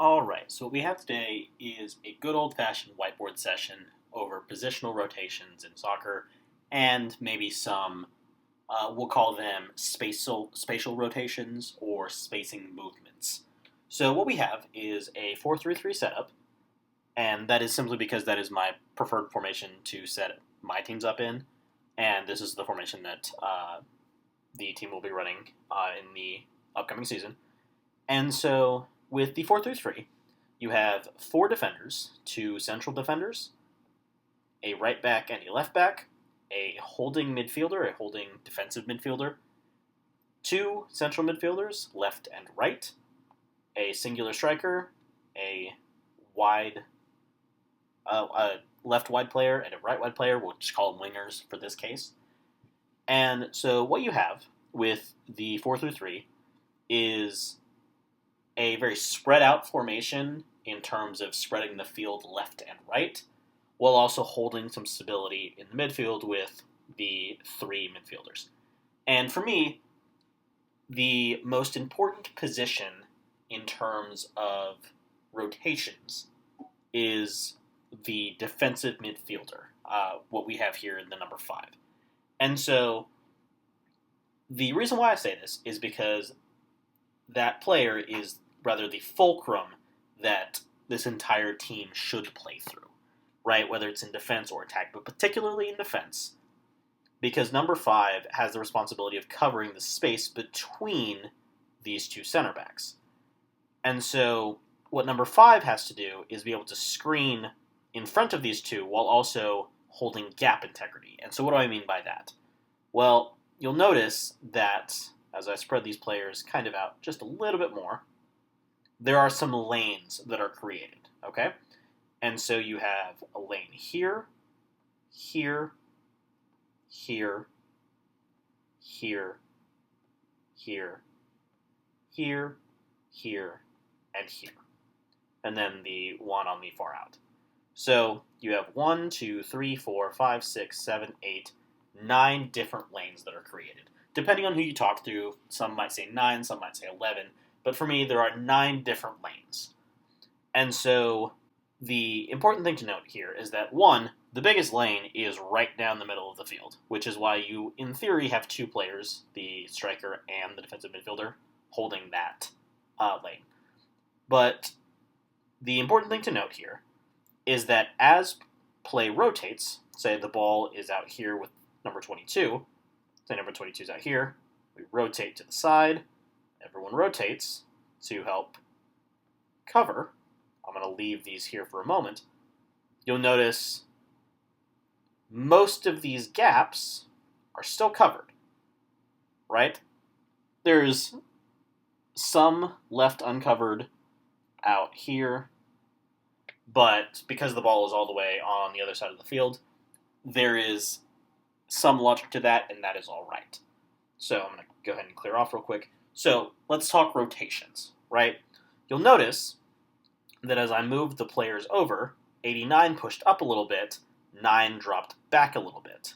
Alright, so what we have today is a good old-fashioned whiteboard session over positional rotations in soccer and maybe some, we'll call them spatial rotations or spacing movements. So what we have is a 4-3-3 setup, and that is simply because that is my preferred formation to set my teams up in, and this is the formation that the team will be running in the upcoming season. And so with the 4-3-3, you have four defenders, two central defenders, a right back and a left back, a holding midfielder, a holding defensive midfielder, two central midfielders, left and right, a singular striker, a wide, a left wide player, and a right wide player. We'll just call them wingers for this case. And so what you have with the 4-3-3 is a very spread out formation in terms of spreading the field left and right, while also holding some stability in the midfield with the three midfielders. And for me, the most important position in terms of rotations is the defensive midfielder, what we have here in the number 5. And so the reason why I say this is because that player is rather the fulcrum that this entire team should play through, right? Whether it's in defense or attack, but particularly in defense, because number 5 has the responsibility of covering the space between these two center backs. And so what number 5 has to do is be able to screen in front of these two while also holding gap integrity. And so what do I mean by that? Well, you'll notice that as I spread these players kind of out just a little bit more, there are some lanes that are created, okay? And so you have a lane here, here, here, here, here, here, here, and here. And then the one on the far out. So you have 1, 2, 3, 4, 5, 6, 7, 8, 9 different lanes that are created. Depending on who you talk to, some might say 9, some might say 11, but for me, there are 9 different lanes. And so the important thing to note here is that, 1, the biggest lane is right down the middle of the field, which is why you, in theory, have 2 players, the striker and the defensive midfielder, holding that lane. But the important thing to note here is that as play rotates, say the ball is out here with number 22, say number 22 is out here, we rotate to the side, everyone rotates to help cover. I'm going to leave these here for a moment. You'll notice most of these gaps are still covered, right? There's some left uncovered out here, but because the ball is all the way on the other side of the field, there is some logic to that, and that is all right. So I'm going to go ahead and clear off real quick. So let's talk rotations, right? You'll notice that as I moved the players over, 89 pushed up a little bit, 9 dropped back a little bit.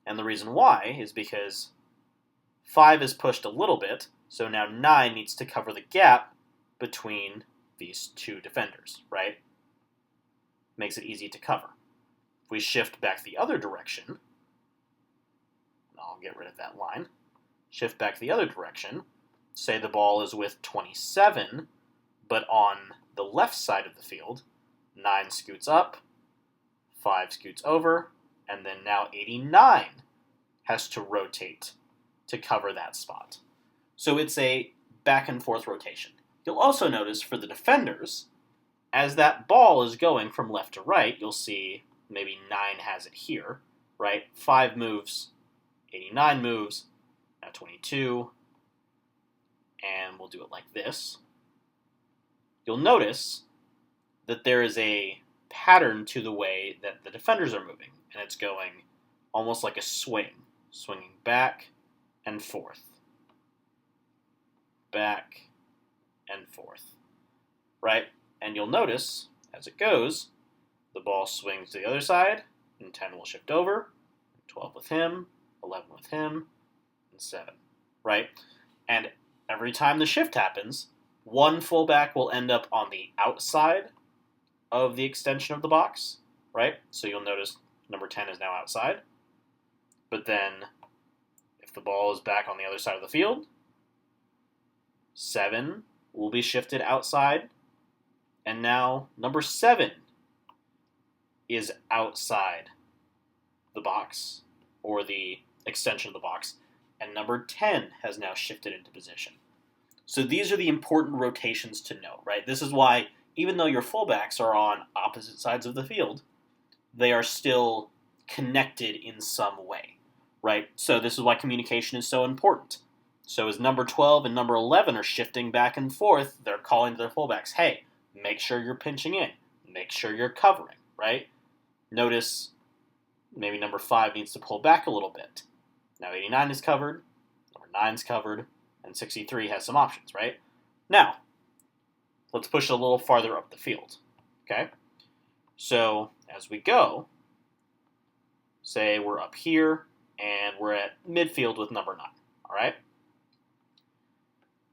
And the reason why is because 5 is pushed a little bit, so now 9 needs to cover the gap between these two defenders, right? Makes it easy to cover. If we shift back the other direction, I'll get rid of that line, shift back the other direction, say the ball is with 27, but on the left side of the field, 9 scoots up, 5 scoots over, and then now 89 has to rotate to cover that spot. So it's a back and forth rotation. You'll also notice for the defenders, as that ball is going from left to right, you'll see maybe 9 has it here, right? 5 moves, 89 moves, now 22, and we'll do it like this. You'll notice that there is a pattern to the way that the defenders are moving, and it's going almost like a swing, swinging back and forth, back and forth, right? And you'll notice, as it goes, the ball swings to the other side, and 10 will shift over, 12 with him, 11 with him, and 7, right? And every time the shift happens, One fullback will end up on the outside of the extension of the box, right? So you'll notice number 10 is now outside. But then if the ball is back on the other side of the field, 7 will be shifted outside. And now number 7 is outside the box, or the extension of the box. And number 10 has now shifted into position. So these are the important rotations to know, right? This is why, even though your fullbacks are on opposite sides of the field, they are still connected in some way, right? So this is why communication is so important. So as number 12 and number 11 are shifting back and forth, they're calling to their fullbacks, hey, make sure you're pinching in. Make sure you're covering, right? Notice maybe number 5 needs to pull back a little bit. Now 89 is covered, number 9 is covered, and 63 has some options, right? Now, let's push it a little farther up the field, okay? So as we go, say we're up here, and we're at midfield with number 9, all right?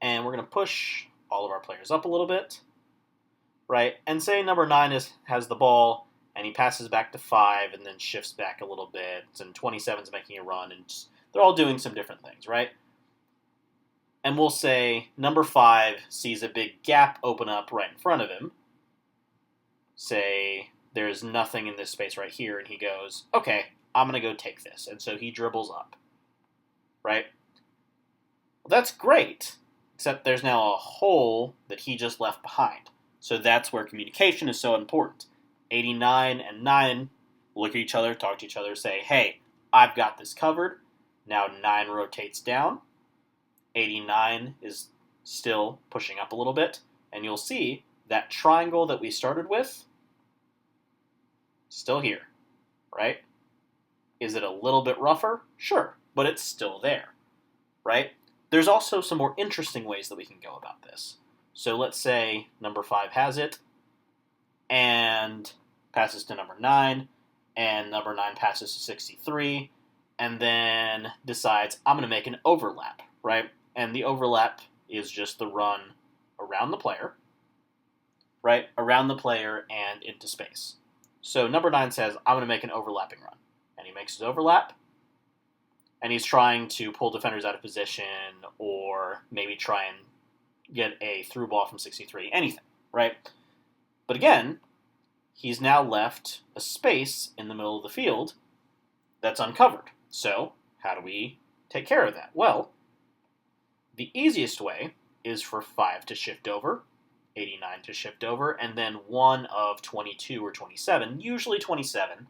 And we're going to push all of our players up a little bit, right? And say number 9 has the ball, and he passes back to 5 and then shifts back a little bit, and 27's making a run, and they're all doing some different things, right? And we'll say number 5 sees a big gap open up right in front of him. Say there's nothing in this space right here, and he goes, okay, I'm going to go take this. And so he dribbles up, right? Well, that's great, except there's now a hole that he just left behind. So that's where communication is so important. 89 and 9 look at each other, talk to each other, say, hey, I've got this covered. Now 9 rotates down. 89 is still pushing up a little bit. And you'll see that triangle that we started with, still here, right? Is it a little bit rougher? Sure, but it's still there, right? There's also some more interesting ways that we can go about this. So let's say number 5 has it, and passes to number 9, and number 9 passes to 63, and then decides, I'm going to make an overlap, right? And the overlap is just the run around the player, right? Around the player and into space. So number 9 says, I'm going to make an overlapping run. And he makes his overlap, and he's trying to pull defenders out of position, or maybe try and get a through ball from 63, anything, right? But again, he's now left a space in the middle of the field that's uncovered. So how do we take care of that? Well, the easiest way is for 5 to shift over, 89 to shift over, and then one of 22 or 27, usually 27,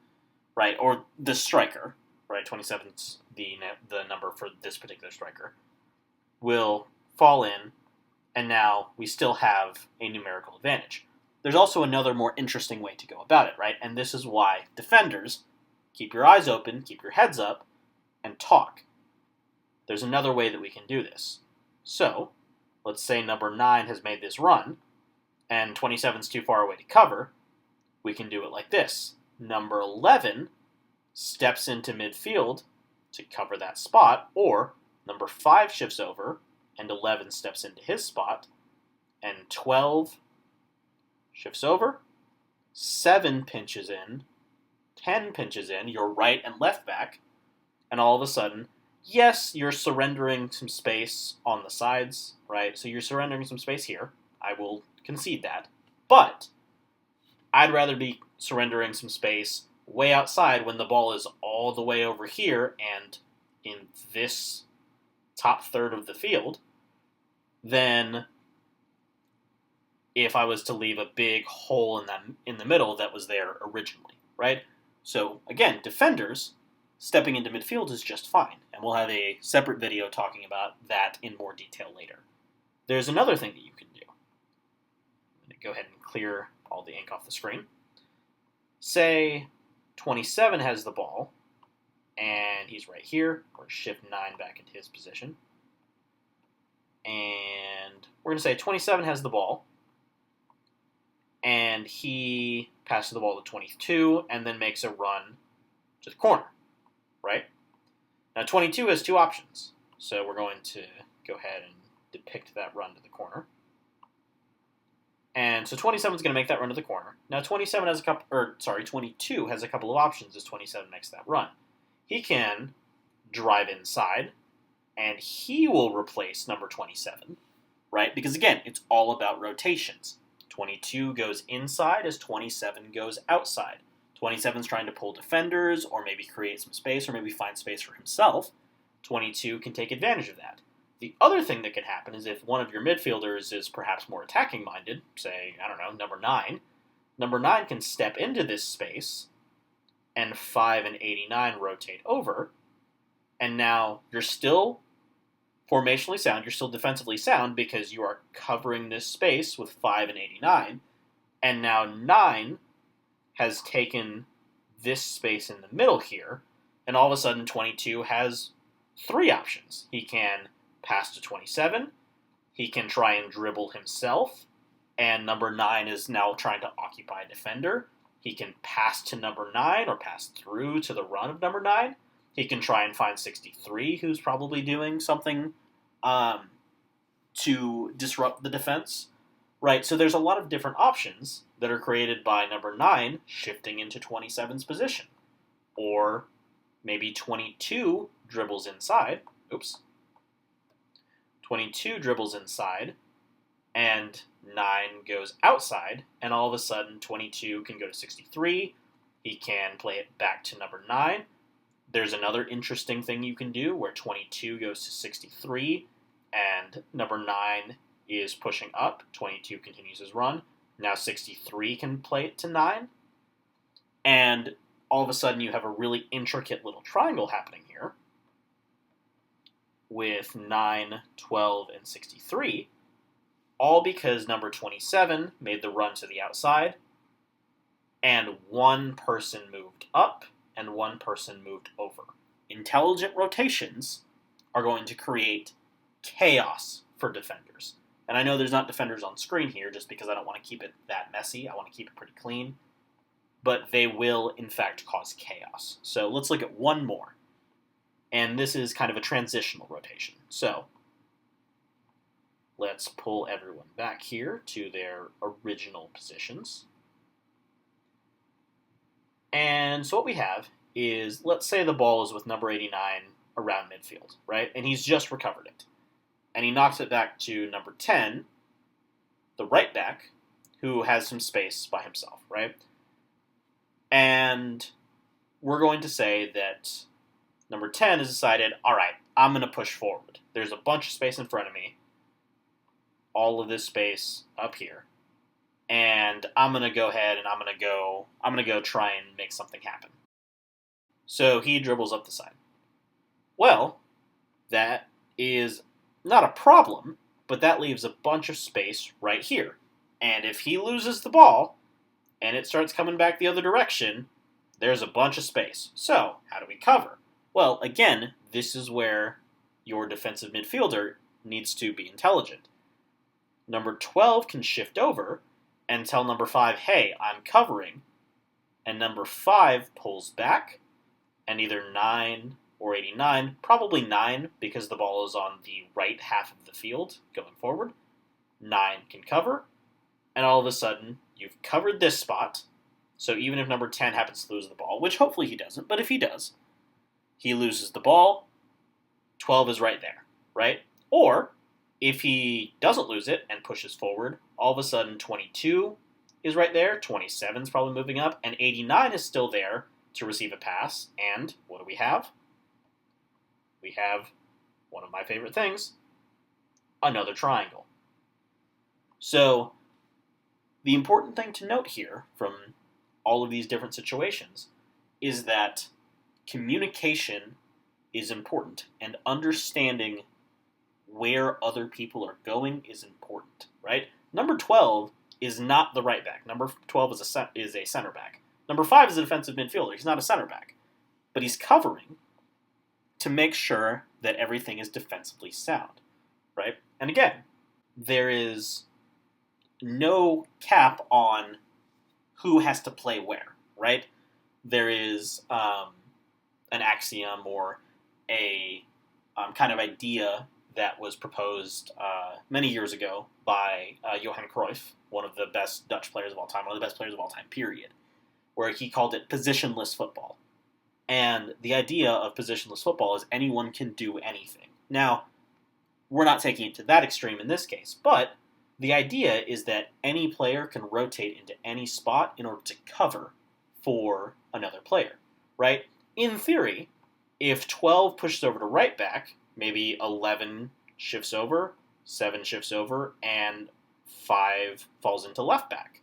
right, or the striker, right, 27's the number for this particular striker, will fall in, and now we still have a numerical advantage. There's also another more interesting way to go about it, right, and this is why defenders, keep your eyes open, keep your heads up, and talk. There's another way that we can do this. So, let's say number 9 has made this run, and 27's too far away to cover. We can do it like this. Number 11 steps into midfield to cover that spot, or number 5 shifts over, and 11 steps into his spot, and 12 shifts over, 7 pinches in, 10 pinches in, your right and left back, and all of a sudden, yes, you're surrendering some space on the sides, right? So you're surrendering some space here. I will concede that. But I'd rather be surrendering some space way outside when the ball is all the way over here and in this top third of the field than if I was to leave a big hole in the middle that was there originally, right? So again, defenders stepping into midfield is just fine, and we'll have a separate video talking about that in more detail later. There's another thing that you can do. I'm going to go ahead and clear all the ink off the screen. Say 27 has the ball, and he's right here. Or shift 9 back into his position. And we're going to say 27 has the ball, and he passes the ball to 22, and then makes a run to the corner, right? Now 22 has 2 options, so we're going to go ahead and depict that run to the corner. And so 27 is going to make that run to the corner. Now 22 has a couple of options as 27 makes that run. He can drive inside, and he will replace number 27, right? Because again, it's all about rotations. 22 goes inside as 27 goes outside. 27's trying to pull defenders, or maybe create some space, or maybe find space for himself. 22 can take advantage of that. The other thing that can happen is if one of your midfielders is perhaps more attacking minded, say, I don't know, number 9 can step into this space, and 5 and 89 rotate over, and now you're still formationally sound, you're still defensively sound because you are covering this space with 5 and 89, and now 9 has taken this space in the middle here, and all of a sudden 22 has 3 options. He can pass to 27, he can try and dribble himself, and number 9 is now trying to occupy a defender. He can pass to number 9 or pass through to the run of number 9. He can try and find 63, who's probably doing something to disrupt the defense. Right, so there's a lot of different options that are created by number 9 shifting into 27's position. Or maybe 22 dribbles inside. 22 dribbles inside, and 9 goes outside, and all of a sudden 22 can go to 63. He can play it back to number 9. There's another interesting thing you can do where 22 goes to 63, and number 9 is pushing up. 22 continues his run. Now 63 can play it to 9. And all of a sudden you have a really intricate little triangle happening here with 9, 12, and 63, all because number 27 made the run to the outside, and one person moved up, and one person moved over. Intelligent rotations are going to create chaos for defenders. And I know there's not defenders on screen here just because I don't want to keep it that messy. I want to keep it pretty clean. But they will, in fact, cause chaos. So let's look at one more. And this is kind of a transitional rotation. So let's pull everyone back here to their original positions. And so what we have is, let's say the ball is with number 89 around midfield, right? And he's just recovered it. And he knocks it back to number 10, the right back, who has some space by himself, right? And we're going to say that number 10 has decided, all right, I'm going to push forward. There's a bunch of space in front of me, all of this space up here, and I'm going to go ahead and I'm going to go try and make something happen. So he dribbles up the side. Well, that is not a problem, but that leaves a bunch of space right here. And if he loses the ball and it starts coming back the other direction, there's a bunch of space. So how do we cover? Well, again, this is where your defensive midfielder needs to be intelligent. Number 12 can shift over and tell number 5, hey, I'm covering. And number 5 pulls back, and either 9 or 89, probably 9 because the ball is on the right half of the field going forward. 9 can cover, and all of a sudden, you've covered this spot. So even if number 10 happens to lose the ball, which hopefully he doesn't, but if he does, he loses the ball, 12 is right there, right? Or, if he doesn't lose it and pushes forward, all of a sudden 22 is right there, 27 is probably moving up, and 89 is still there to receive a pass, and what do we have? We have one of my favorite things, another triangle. So, the important thing to note here from all of these different situations is that communication is important, and understanding where other people are going is important, right? Number 12 is not the right back. Number 12 is a center back. Number 5 is a defensive midfielder. He's not a center back. But he's covering to make sure that everything is defensively sound, right? And again, there is no cap on who has to play where, right? There is an axiom or a kind of idea that was proposed many years ago by Johan Cruyff, one of the best Dutch players of all time, one of the best players of all time, period, where he called it positionless football. And the idea of positionless football is anyone can do anything. Now, we're not taking it to that extreme in this case, but the idea is that any player can rotate into any spot in order to cover for another player, right? In theory, if 12 pushes over to right back, maybe 11 shifts over, 7 shifts over, and 5 falls into left back.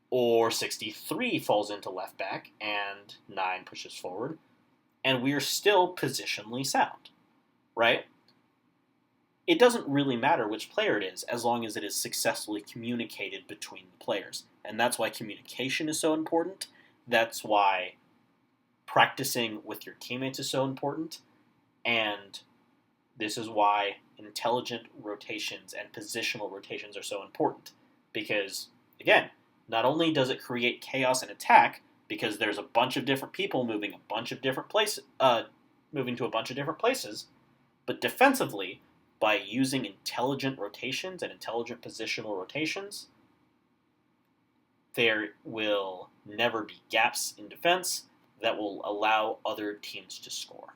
Or 63 falls into left back and 9 pushes forward, and we're still positionally sound, right? It doesn't really matter which player it is as long as it is successfully communicated between the players. And that's why communication is so important. That's why practicing with your teammates is so important. And this is why intelligent rotations and positional rotations are so important. Because, again, not only does it create chaos and attack, because there's a bunch of different people moving a bunch of different places, moving to a bunch of different places, but defensively, by using intelligent rotations and intelligent positional rotations, there will never be gaps in defense that will allow other teams to score.